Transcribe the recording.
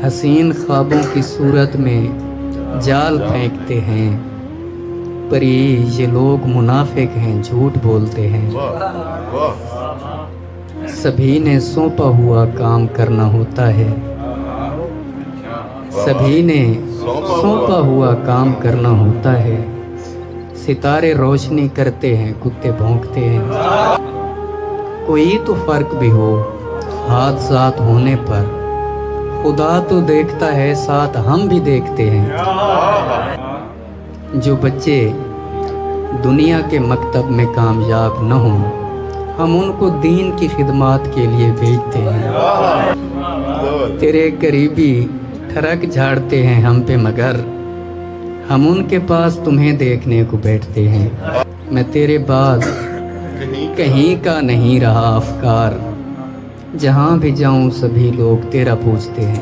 حسین خوابوں کی صورت میں جال پھینکتے ہیں، پری یہ لوگ منافق ہیں، جھوٹ بولتے ہیں۔ سبھی نے سونپا ہوا کام کرنا ہوتا ہے، سبھی نے سونپا ہوا کام کرنا ہوتا ہے۔ ستارے روشنی کرتے ہیں، کتے بھونکتے ہیں۔ کوئی تو فرق بھی ہو حادثات ہونے پر، خدا تو دیکھتا ہے ساتھ ہم بھی دیکھتے ہیں۔ جو بچے دنیا کے مکتب میں کامیاب نہ ہوں، ہم ان کو دین کی خدمات کے لیے بھیجتے ہیں۔ تیرے قریبی ٹھڑک جھاڑتے ہیں ہم پہ، مگر ہم ان کے پاس تمہیں دیکھنے کو بیٹھتے ہیں۔ میں تیرے بعد کہیں کا نہیں رہا افکار، جہاں بھی جاؤں سبھی لوگ تیرا پوچھتے ہیں۔